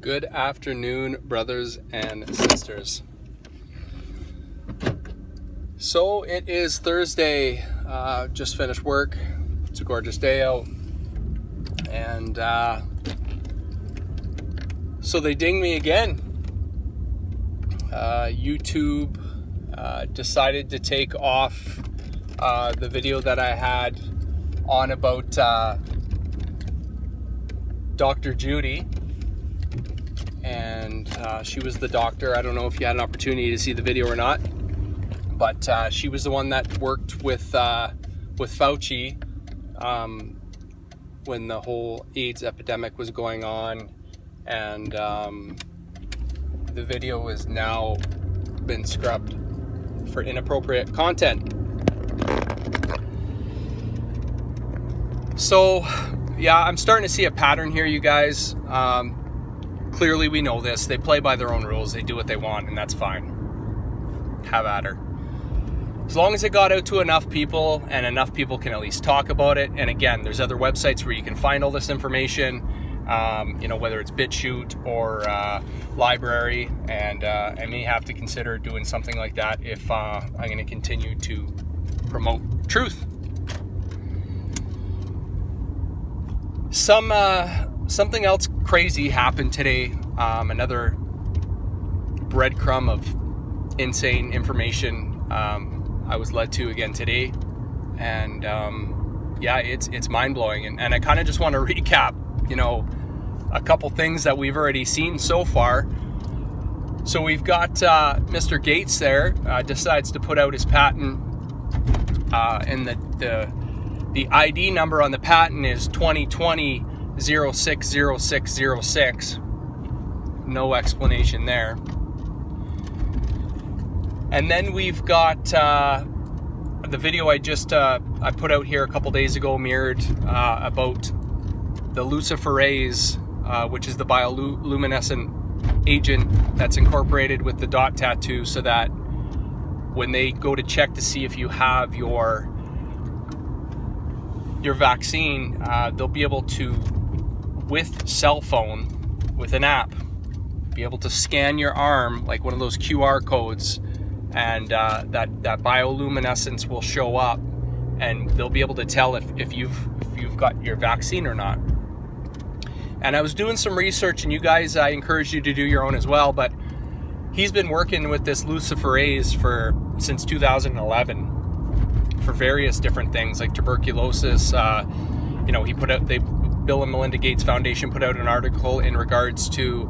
Good afternoon, brothers and sisters. So it is Thursday, just finished work. It's a gorgeous day out. And so they dinged me again. YouTube decided to take off the video that I had on about Dr. Judy. And she was the doctor. I don't know if you had an opportunity to see the video or not, but she was the one that worked with Fauci when the whole AIDS epidemic was going on, and the video has now been scrubbed for inappropriate content. So yeah, I'm starting to see a pattern here, you guys. Clearly we know this. They play by their own rules. They do what they want, and that's fine. Have at her. As long as it got out to enough people, and enough people can at least talk about it. And again, there's other websites where you can find all this information, whether it's BitChute or Library, and I may have to consider doing something like that if I'm going to continue to promote truth. Something else crazy happened today. Another breadcrumb of insane information I was led to again today, and it's mind-blowing. And I kind of just want to recap, a couple things that we've already seen so far. So we've got Mr. Gates there decides to put out his patent, and the ID number on the patent is 2020 060606. No explanation there. And then we've got the video I put out here a couple days ago, mirrored about the luciferase, which is the bioluminescent agent that's incorporated with the dot tattoo, so that when they go to check to see if you have your vaccine, they'll be able to, with cell phone, with an app, be able to scan your arm like one of those QR codes, and that bioluminescence will show up, and they'll be able to tell if you've got your vaccine or not. And I was doing some research, and you guys, I encourage you to do your own as well, but he's been working with this luciferase since 2011 for various different things like tuberculosis. Bill and Melinda Gates Foundation put out an article in regards to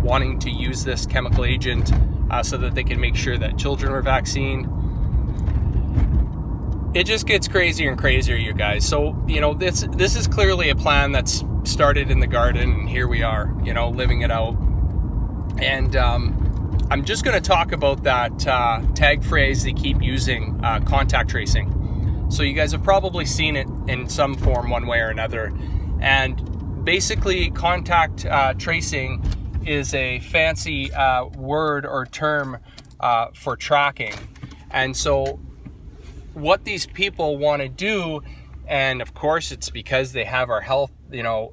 wanting to use this chemical agent so that they can make sure that children are vaccinated. It just gets crazier and crazier, you guys. So, this is clearly a plan that's started in the garden, and here we are, living it out. And I'm just going to talk about that tag phrase they keep using, contact tracing. So you guys have probably seen it in some form, one way or another. And basically, contact tracing is a fancy word or term for tracking. And so what these people want to do, and of course it's because they have our health,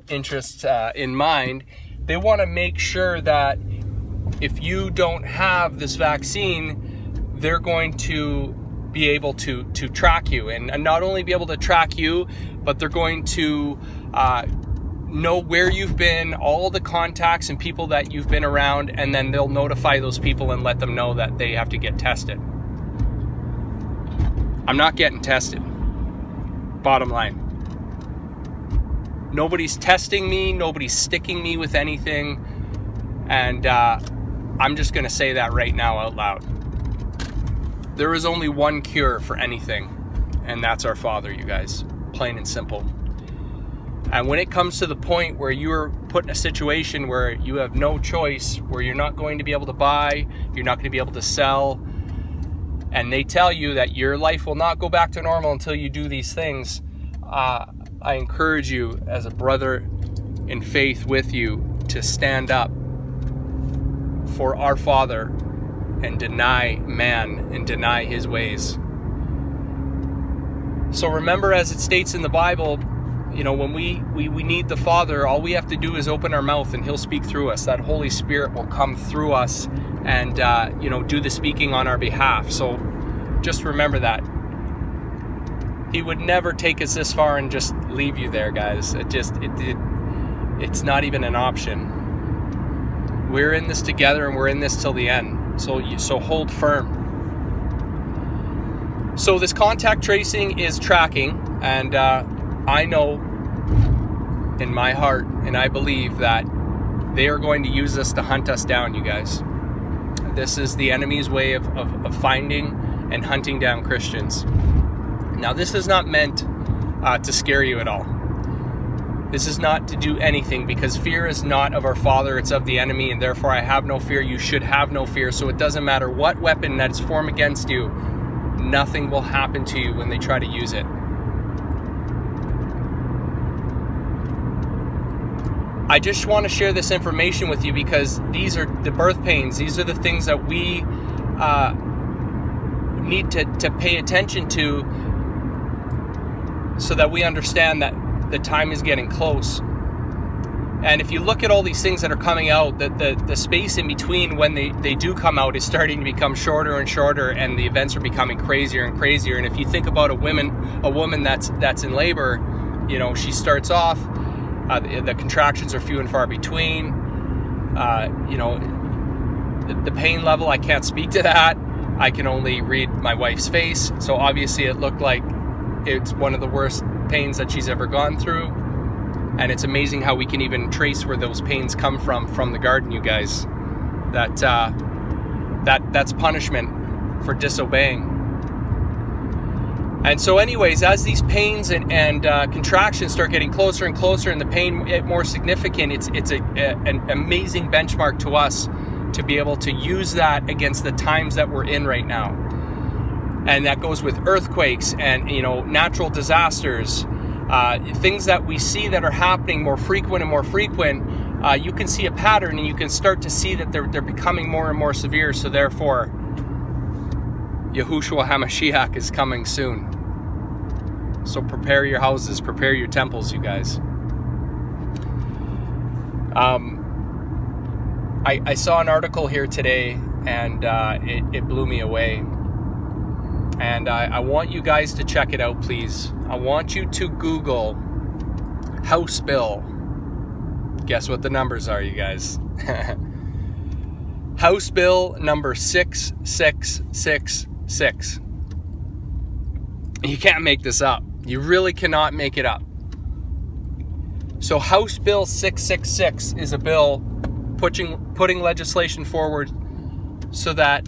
interests in mind, they want to make sure that if you don't have this vaccine, they're going to be able to track you, and not only be able to track you, but they're going to know where you've been, all the contacts and people that you've been around, and then they'll notify those people and let them know that they have to get tested. I'm not getting tested. Bottom line. Nobody's testing me, nobody's sticking me with anything, and I'm just going to say that right now out loud. There is only one cure for anything, and that's our Father, you guys. Plain and simple. And when it comes to the point where you're put in a situation where you have no choice, where you're not going to be able to buy, you're not going to be able to sell, and they tell you that your life will not go back to normal until you do these things, I encourage you as a brother in faith with you to stand up for our Father and deny man and deny his ways. So remember, as it states in the Bible, when we need the Father, all we have to do is open our mouth and he'll speak through us. That Holy Spirit will come through us and, do the speaking on our behalf. So just remember that. He would never take us this far and just leave you there, guys. It's not even an option. We're in this together and we're in this till the end. So hold firm. So this contact tracing is tracking, and I know in my heart and I believe that they are going to use this to hunt us down, you guys. This is the enemy's way of finding and hunting down Christians. Now, this is not meant to scare you at all. This is not to do anything, because fear is not of our Father, it's of the enemy, and therefore I have no fear. You should have no fear. So it doesn't matter what weapon that is formed against you, nothing will happen to you when they try to use it. I just want to share this information with you because these are the birth pains. These are the things that we need to pay attention to, so that we understand that the time is getting close. And if you look at all these things that are coming out, the space in between when they do come out is starting to become shorter and shorter, and the events are becoming crazier and crazier. And if you think about a woman that's in labor, she starts off, the contractions are few and far between. The pain level, I can't speak to that. I can only read my wife's face. So obviously it looked like it's one of the worst pains that she's ever gone through. And it's amazing how we can even trace where those pains come from the garden, you guys. That's punishment for disobeying. And so anyways, as these pains and contractions start getting closer and closer, and the pain more significant, it's an amazing benchmark to us to be able to use that against the times that we're in right now. And that goes with earthquakes and natural disasters, things that we see that are happening more frequent and more frequent. You can see a pattern, and you can start to see that they're becoming more and more severe. So therefore, Yahushua HaMashiach is coming soon. So prepare your houses, prepare your temples, you guys. I saw an article here today, and it blew me away. And I want you guys to check it out, please. I want you to Google House Bill. Guess what the numbers are, you guys? House Bill number 6666. You can't make this up. You really cannot make it up. So House Bill 666 is a bill putting legislation forward so that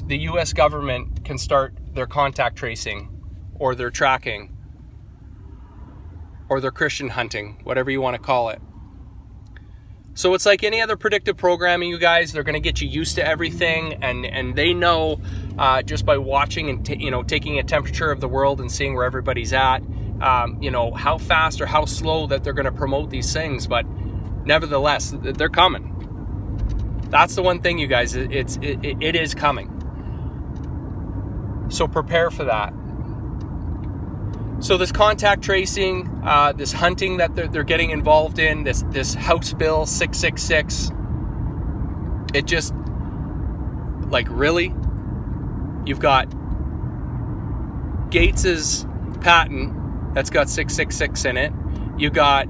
the U.S. government can start their contact tracing, or their tracking, or their Christian hunting, whatever you want to call it. So it's like any other predictive programming, you guys. They're going to get you used to everything, and they know just by watching and taking a temperature of the world and seeing where everybody's at, how fast or how slow that they're going to promote these things. But nevertheless, they're coming. That's the one thing, you guys. It is coming. So prepare for that. So this contact tracing, this hunting that they're getting involved in, this House Bill 666, it just, like, really? You've got Gates's patent that's got 666 in it. You got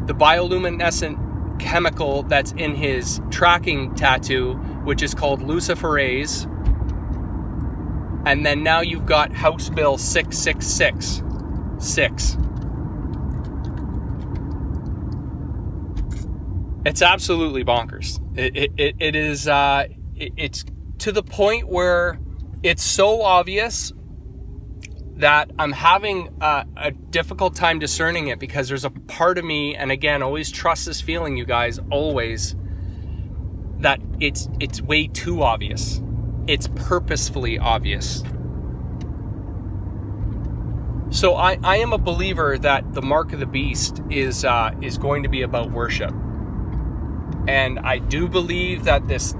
the bioluminescent chemical that's in his tracking tattoo, which is called luciferase. And then now you've got House Bill 666. It's absolutely bonkers. It is. It's to the point where it's so obvious that I'm having a difficult time discerning it, because there's a part of me, and again, always trust this feeling, you guys, always, that it's way too obvious. It's purposefully obvious. So I am a believer that the mark of the beast is going to be about worship. And I do believe that this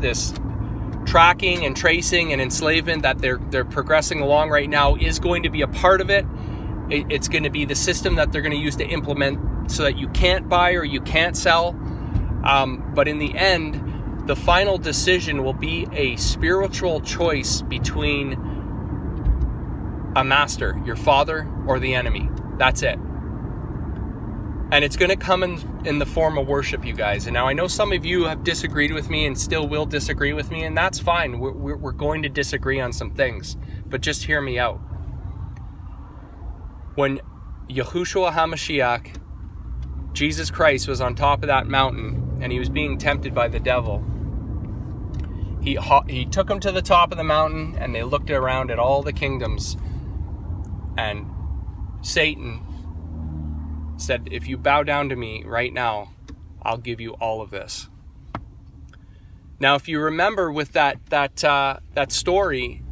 tracking and tracing and enslavement that they're progressing along right now is going to be a part of it. It's going to be the system that they're going to use to implement so that you can't buy or you can't sell. But in the end, the final decision will be a spiritual choice between a master, your father, or the enemy. That's it. And it's going to come in the form of worship, you guys. And now I know some of you have disagreed with me and still will disagree with me, and that's fine. We're going to disagree on some things, but just hear me out. When Yahushua HaMashiach, Jesus Christ, was on top of that mountain and he was being tempted by the devil, he took him to the top of the mountain and they looked around at all the kingdoms, and Satan said, if you bow down to me right now, I'll give you all of this. Now, if you remember with that story,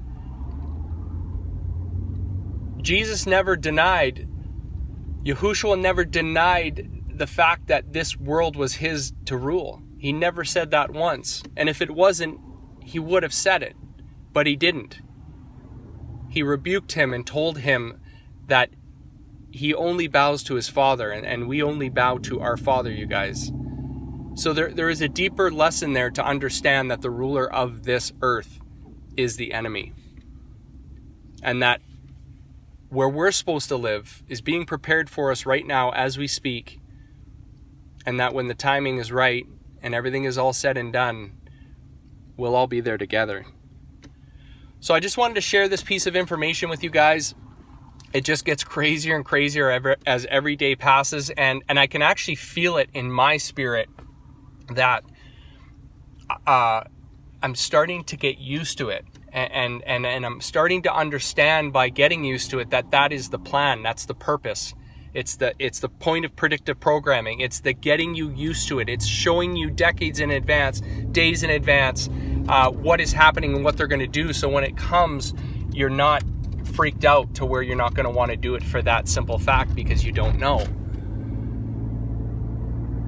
Jesus never denied, Yahushua never denied the fact that this world was his to rule. He never said that once. And if it wasn't, he would have said it, but he didn't. He rebuked him and told him that he only bows to his Father, and we only bow to our Father, you guys. So there is a deeper lesson there to understand that the ruler of this earth is the enemy. And that where we're supposed to live is being prepared for us right now as we speak. And that when the timing is right and everything is all said and done, we'll all be there together. So I just wanted to share this piece of information with you guys. It just gets crazier and crazier as every day passes. And I can actually feel it in my spirit that I'm starting to get used to it. And I'm starting to understand by getting used to it that is the plan. That's the purpose. It's the point of predictive programming. It's the getting you used to it. It's showing you decades in advance, days in advance, what is happening and what they're going to do. So when it comes, you're not freaked out to where you're not going to want to do it for that simple fact because you don't know.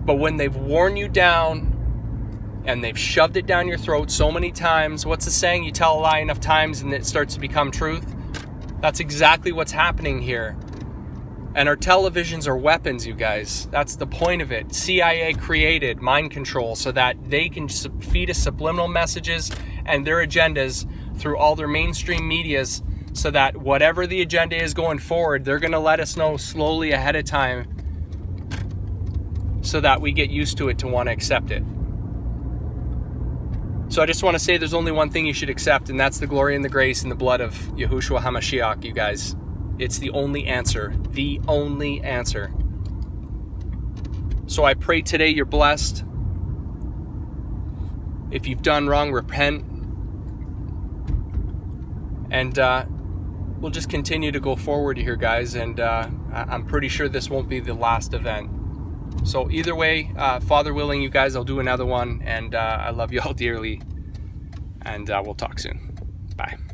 But when they've worn you down and they've shoved it down your throat so many times, what's the saying? You tell a lie enough times and it starts to become truth. That's exactly what's happening here. And our televisions are weapons, you guys. That's the point of it. CIA created mind control so that they can feed us subliminal messages and their agendas through all their mainstream medias, so that whatever the agenda is going forward, they're going to let us know slowly ahead of time so that we get used to it to want to accept it. So I just want to say there's only one thing you should accept, and that's the glory and the grace and the blood of Yahushua HaMashiach, you guys. It's the only answer. The only answer. So I pray today you're blessed. If you've done wrong, repent. And we'll just continue to go forward here, guys. And I'm pretty sure this won't be the last event. So either way, Father willing, you guys, I'll do another one. And I love you all dearly. And we'll talk soon. Bye.